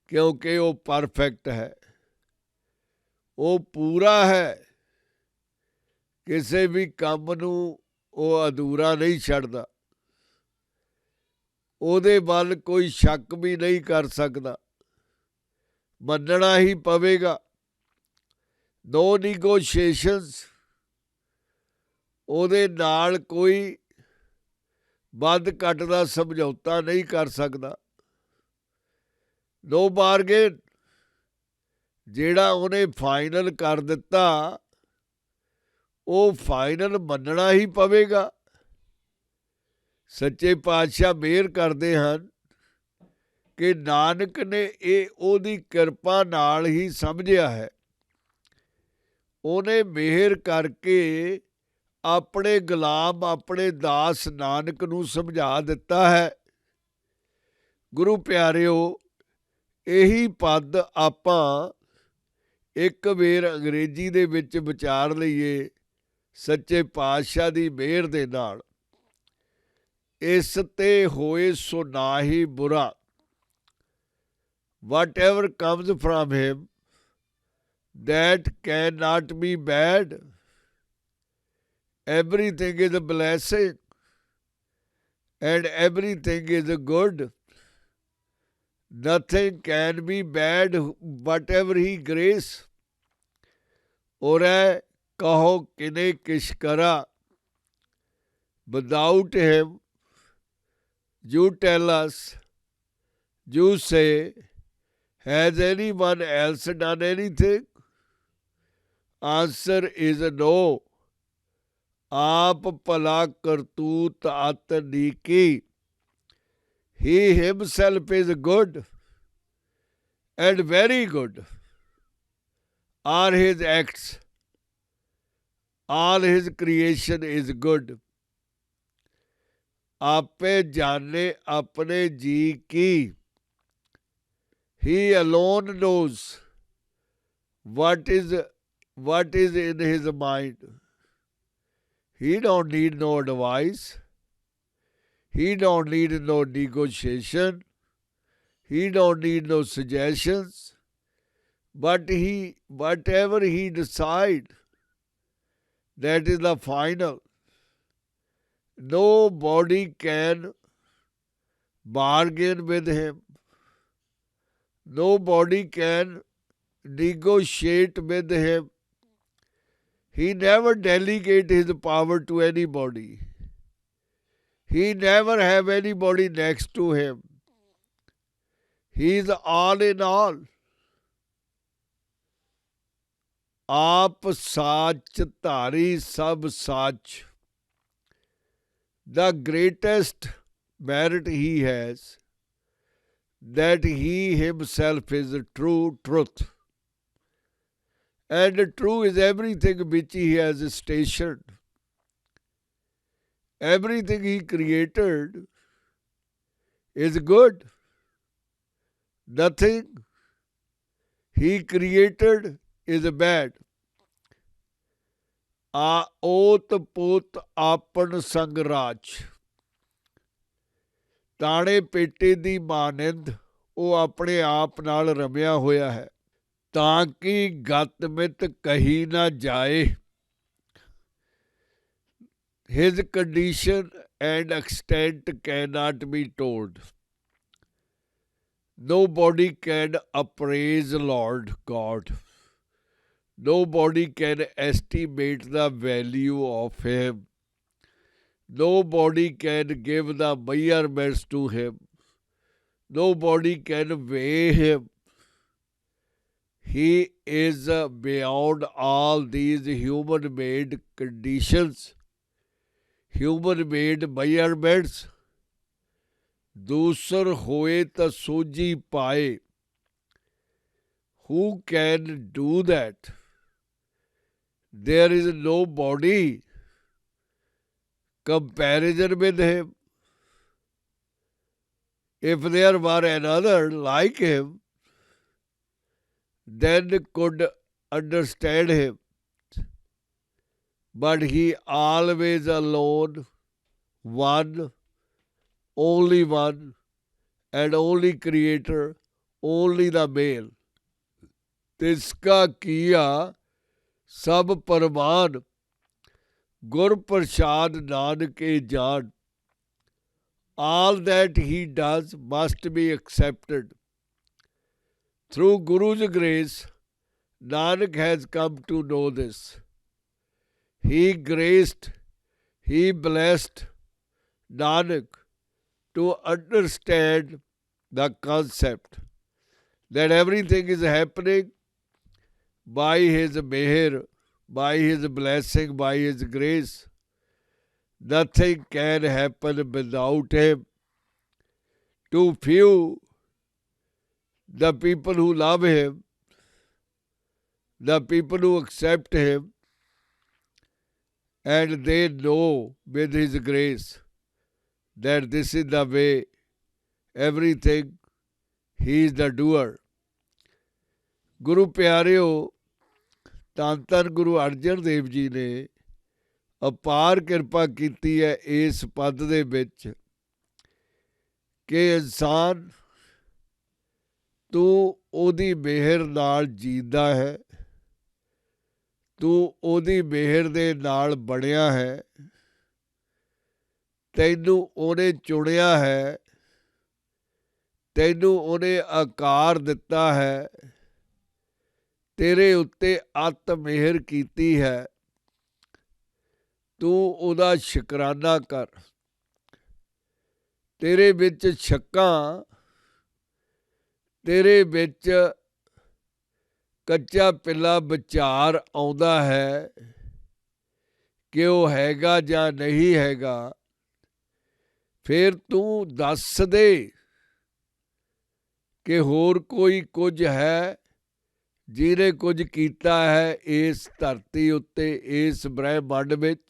ਕਿਉਂਕਿ ਉਹ ਪਰਫੈਕਟ ਹੈ, ਉਹ ਪੂਰਾ ਹੈ। ਕਿਸੇ ਵੀ ਕੰਮ ਨੂੰ ਉਹ ਅਧੂਰਾ ਨਹੀਂ ਛੱਡਦਾ। ਉਹਦੇ ਵੱਲ ਕੋਈ ਸ਼ੱਕ ਵੀ ਨਹੀਂ ਕਰ ਸਕਦਾ। ਮੰਨਣਾ ਹੀ ਪਵੇਗਾ। ਨੋ ਨੀਗੋਸ਼ੀਏਸ਼ਨਸ। ਉਹਦੇ ਨਾਲ ਕੋਈ ਵੱਧ ਘੱਟ ਦਾ ਸਮਝੌਤਾ ਨਹੀਂ ਕਰ ਸਕਦਾ। ਨੋ ਬਾਰਗੇਨ। ਜਿਹੜਾ ਉਹਨੇ ਫਾਈਨਲ ਕਰ ਦਿੱਤਾ, ਉਹ ਫਾਈਨਲ ਮੰਨਣਾ ਹੀ ਪਵੇਗਾ। ਸੱਚੇ ਪਾਤਸ਼ਾਹ ਮਿਹਰ ਕਰਦੇ ਹਨ ਕਿ ਨਾਨਕ ਨੇ ਇਹ ਉਹਦੀ ਕਿਰਪਾ ਨਾਲ ਹੀ ਸਮਝਿਆ ਹੈ। ਉਹਨੇ ਮਿਹਰ ਕਰਕੇ ਆਪਣੇ ਗੁਲਾਮ, ਆਪਣੇ ਦਾਸ ਨਾਨਕ ਨੂੰ ਸਮਝਾ ਦਿੱਤਾ ਹੈ। ਗੁਰੂ ਪਿਆਰਿਓ, ਇਹੀ ਪਦ ਆਪਾਂ ਇੱਕ ਵੇਰ ਅੰਗਰੇਜ਼ੀ ਦੇ ਵਿੱਚ ਵਿਚਾਰ ਲਈਏ ਸੱਚੇ ਪਾਤਸ਼ਾਹ ਦੀ ਮਿਹਰ ਦੇ ਨਾਲ। ਇਸ ਤੇ ਹੋਏ ਸੋ ਨਾ ਹੀ ਬੁਰਾ। Whatever comes from him, that cannot be bad. Everything is a blessing and everything is good. Nothing can be bad, whatever he grace. Orੈ ਕਹੋ ਕਿਨੇ ਕਿਛ ਕਰਾ। Without him, you tell us, you say, has anyone else done anything? Answer is no. ਆਪ ਭਲਾ ਕਰਤੂਤ ਅਤ ਨੀਕੀ। He himself is good and very good are his acts. All his creation is good. आपे जाने अपने जी की। He alone knows what is in his mind. He don't need no advice. He don't need no negotiation. He don't need no suggestions. But whatever he decide, that is the final. Nobody can bargain with him. Nobody can negotiate with him. He never delegate his power to anybody. He never have anybody next to him. He is all in all. आप साच धारी सब साच. The greatest merit he has, that he himself is true truth. And true is everything which he has stationed. Everything he created is good. Nothing he created is bad. ਓਤ ਪੁੱਤ ਆਪਨ ਸੰਗ ਰਾਜ. ਤਾਣੇ ਪੇਟੇ ਦੀ ਮਾਨੰਦ ਉਹ ਆਪਣੇ ਆਪ ਨਾਲ ਰਮਿਆ ਹੋਇਆ ਹੈ, ਤਾਂ ਕਿ ਗਤ ਮਿਤ ਕਹੀ ਨਾ ਜਾਏ. His condition and extent cannot be told. Nobody can appraise Lord God. Nobody can estimate the value of him. Nobody can give the measurements to him. Nobody can weigh him. He is beyond all these human-made conditions, human-made measurements. दूसर होए तो सूझी पाए. Who can do that? There is nobody comparison with him. If there were another like him, then could understand him. But he always alone, one, only one, and only creator, only the male. तिसका किया सब परमान, गुर प्रसाद नानके जान. All that he does must be accepted. Through Guru's grace, Nanak has come to know this. He graced, he blessed Nanak to understand the concept that everything is happening by his meher, by his blessing, by his grace. Nothing can happen without him. Too few the people who love him, the people who accept him, and they know with his grace that this is the way, everything, he is the doer. ਗੁਰੂ ਪਿਆਰਿਓ, ਧੰਨ ਧੰਨ ਗੁਰੂ ਅਰਜਨ ਦੇਵ ਜੀ ਨੇ ਅਪਾਰ ਕਿਰਪਾ ਕੀਤੀ ਹੈ ਇਸ ਪਦ ਦੇ ਵਿੱਚ ਕਿ ਇਨਸਾਨ ਤੂੰ ਉਹਦੀ ਮਿਹਰ ਨਾਲ ਜੀਂਦਾ ਹੈ, ਤੂੰ ਉਹਦੀ ਮਿਹਰ ਦੇ ਨਾਲ ਬਣਿਆ ਹੈ, ਤੈਨੂੰ ਉਹਨੇ ਚੁਣਿਆ ਹੈ, ਤੈਨੂੰ ਉਹਨੇ ਆਕਾਰ ਦਿੱਤਾ ਹੈ, ਤੇਰੇ ਉੱਤੇ ਅੱਤ ਮਿਹਰ ਕੀਤੀ ਹੈ, ਤੂੰ ਉਹਦਾ ਸ਼ੁਕਰਾਨਾ ਕਰ. ਤੇਰੇ ਵਿੱਚ ਸ਼ੱਕਾਂ, ਤੇਰੇ ਵਿੱਚ ਕੱਚਾ ਪਿੱਲਾ ਵਿਚਾਰ ਆਉਂਦਾ ਹੈ ਕਿ ਉਹ ਹੈਗਾ ਜਾਂ ਨਹੀਂ ਹੈਗਾ, ਫਿਰ ਤੂੰ ਦੱਸ ਦੇ ਕਿ ਹੋਰ ਕੋਈ ਕੁਝ ਹੈ ਜਿਹਨੇ ਕੁਝ ਕੀਤਾ ਹੈ ਇਸ ਧਰਤੀ ਉੱਤੇ, ਇਸ ਬ੍ਰਹਿਮੰਡ ਵਿੱਚ.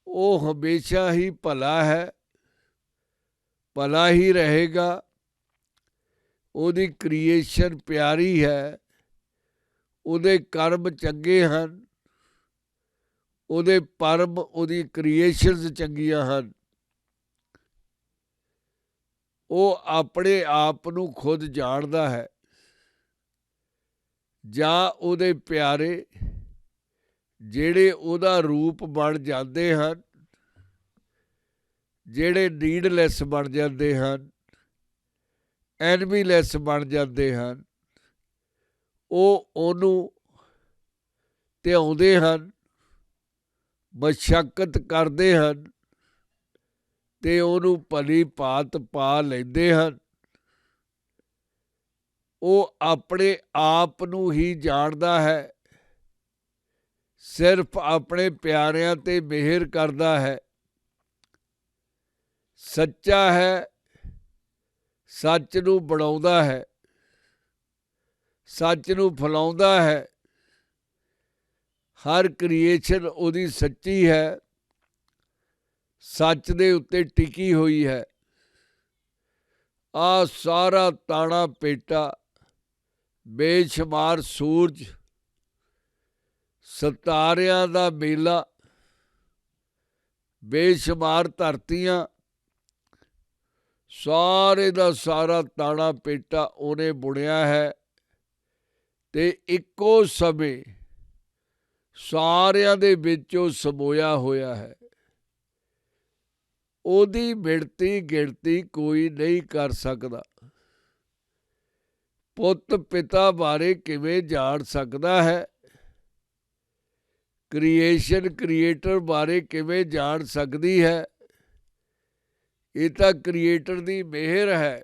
ਉਹ ਹਮੇਸ਼ਾ ਹੀ ਭਲਾ ਹੈ, ਭਲਾ ਹੀ ਰਹੇਗਾ. ਉਹਦੀ ਕ੍ਰੀਏਸ਼ਨ ਪਿਆਰੀ ਹੈ, ਉਹਦੇ ਕਰਮ ਚੰਗੇ ਹਨ, ਉਹਦੇ ਪਰਮ, ਉਹਦੀ ਕ੍ਰੀਏਸ਼ਨਸ ਚੰਗੀਆਂ ਹਨ. ਉਹ ਆਪਣੇ ਆਪ ਨੂੰ ਖੁਦ ਜਾਣਦਾ ਹੈ. ਜਾਂ ਉਹਦੇ ਪਿਆਰੇ ਜਿਹੜੇ ਉਹਦਾ ਰੂਪ ਬਣ ਜਾਂਦੇ ਹਨ, ਜਿਹੜੇ ਨੀਡਲੈਸ ਬਣ ਜਾਂਦੇ ਹਨ, ਐਨਮੀਲੈਸ ਬਣ ਜਾਂਦੇ ਹਨ, ਉਹ ਉਹਨੂੰ ਧਿਆਉਂਦੇ ਹਨ, ਮਸ਼ੱਕਤ ਕਰਦੇ ਹਨ ਤੇ ਉਹਨੂੰ ਭਲੀ ਭਾਂਤ ਪਾ ਲੈਂਦੇ ਹਨ। ਉਹ ਆਪਣੇ ਆਪ ਨੂੰ ਹੀ ਜਾਣਦਾ ਹੈ, ਸਿਰਫ ਆਪਣੇ ਪਿਆਰਿਆਂ ਤੇ ਮਿਹਰ ਕਰਦਾ ਹੈ। ਸੱਚਾ ਹੈ, ਸੱਚ ਨੂੰ ਬਣਾਉਂਦਾ ਹੈ, ਸੱਚ ਨੂੰ ਫੈਲਾਉਂਦਾ ਹੈ। ਹਰ ਕ੍ਰੀਏਸ਼ਨ ਉਹਦੀ ਸੱਚੀ ਹੈ, ਸੱਚ ਦੇ ਉੱਤੇ ਟਿਕੀ ਹੋਈ ਹੈ। ਆਹ ਸਾਰਾ ਤਾਣਾ ਪੇਟਾ, ਬੇਸ਼ੁਮਾਰ ਸੂਰਜ, ਸਿਤਾਰਿਆਂ ਦਾ ਮੇਲਾ, ਬੇਸ਼ੁਮਾਰ ਧਰਤੀਆਂ, ਸਾਰੇ ਦਾ ਸਾਰਾ ਤਾਣਾ ਪੇਟਾ ਉਹਨੇ ਬੁਣਿਆ ਹੈ ਤੇ ਇੱਕੋ ਸਮੇਂ ਸਾਰਿਆਂ ਦੇ ਵਿੱਚ ਉਹ ਸਮੋਇਆ ਹੋਇਆ ਹੈ। ਉਹਦੀ ਮਿਣਤੀ ਗਿਣਤੀ ਕੋਈ ਨਹੀਂ ਕਰ ਸਕਦਾ। ਪੁੱਤ ਪਿਤਾ ਬਾਰੇ ਕਿਵੇਂ ਜਾਣ ਸਕਦਾ ਹੈ? ਕ੍ਰੀਏਸ਼ਨ ਕ੍ਰੀਏਟਰ ਬਾਰੇ ਕਿਵੇਂ ਜਾਣ ਸਕਦੀ ਹੈ? ਇਹ ਤਾਂ ਕ੍ਰੀਏਟਰ ਦੀ ਮਿਹਰ ਹੈ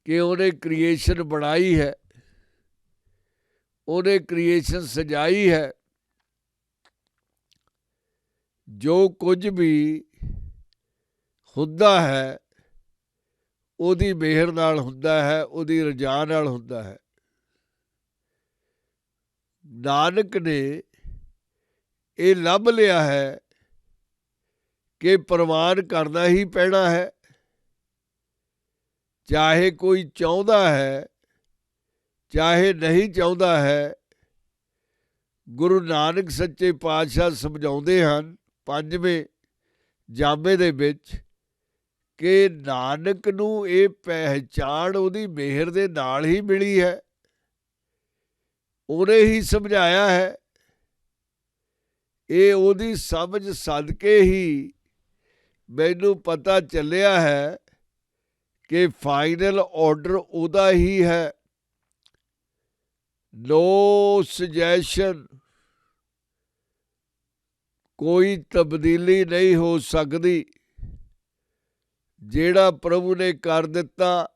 ਕਿ ਉਹਨੇ ਕ੍ਰੀਏਸ਼ਨ ਬਣਾਈ ਹੈ, ਉਹਨੇ ਕ੍ਰੀਏਸ਼ਨ ਸਜਾਈ ਹੈ। ਜੋ ਕੁਝ ਵੀ ਹੁੰਦਾ ਹੈ ਉਹਦੀ ਮਿਹਰ ਨਾਲ ਹੁੰਦਾ ਹੈ, ਉਹਦੀ ਰਜ਼ਾ ਨਾਲ ਹੁੰਦਾ ਹੈ। ਨਾਨਕ ਨੇ ਇਹ ਲੱਭ ਲਿਆ ਹੈ ਕਿ ਪ੍ਰਵਾਨ ਕਰਨਾ ਹੀ ਪੈਣਾ ਹੈ, ਚਾਹੇ ਕੋਈ ਚਾਹੁੰਦਾ ਹੈ ਚਾਹੇ ਨਹੀਂ ਚਾਹੁੰਦਾ ਹੈ। ਗੁਰੂ ਨਾਨਕ ਸੱਚੇ ਪਾਤਸ਼ਾਹ ਸਮਝਾਉਂਦੇ ਹਨ ਪੰਜਵੇਂ ਜਾਮੇ ਦੇ ਵਿੱਚ ਕਿ ਨਾਨਕ ਨੂੰ ਇਹ ਪਹਿਚਾਣ ਉਹਦੀ ਮਿਹਰ ਦੇ ਨਾਲ ਹੀ ਮਿਲੀ ਹੈ। ਉਹਨੇ ਹੀ ਸਮਝਾਇਆ ਹੈ। ਇਹ ਉਹਦੀ ਸਮਝ ਸਦਕੇ ਹੀ ਮੈਨੂੰ ਪਤਾ ਚੱਲਿਆ ਹੈ ਕਿ ਫਾਈਨਲ ਆਰਡਰ ਉਹਦਾ ਹੀ ਹੈ। ਨੋ ਸੁਜੈਸ਼ਨ, ਕੋਈ ਤਬਦੀਲੀ ਨਹੀਂ ਹੋ ਸਕਦੀ। ਜਿਹੜਾ ਪ੍ਰਭੂ ਨੇ ਕਰ ਦਿੱਤਾ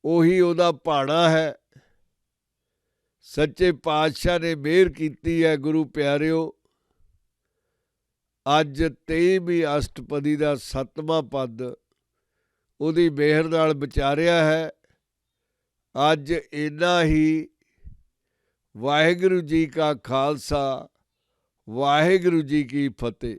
ਉਹੀ ਉਹਦਾ ਭਾਣਾ ਹੈ। ਸੱਚੇ ਪਾਤਸ਼ਾਹ ਨੇ ਮਿਹਰ ਕੀਤੀ ਹੈ। ਗੁਰੂ ਪਿਆਰਿਓ, ਅੱਜ 23ਵੀਂ ਅਸ਼ਟਪਦੀ ਦਾ 7ਵਾਂ ਪਦ ਉਹਦੀ ਮਿਹਰ ਨਾਲ ਵਿਚਾਰਿਆ ਹੈ। ਅੱਜ ਇੰਨਾ ਹੀ। ਵਾਹਿਗੁਰੂ ਜੀ ਕਾ ਖਾਲਸਾ, ਵਾਹਿਗੁਰੂ ਜੀ ਕੀ ਫਤਿਹ।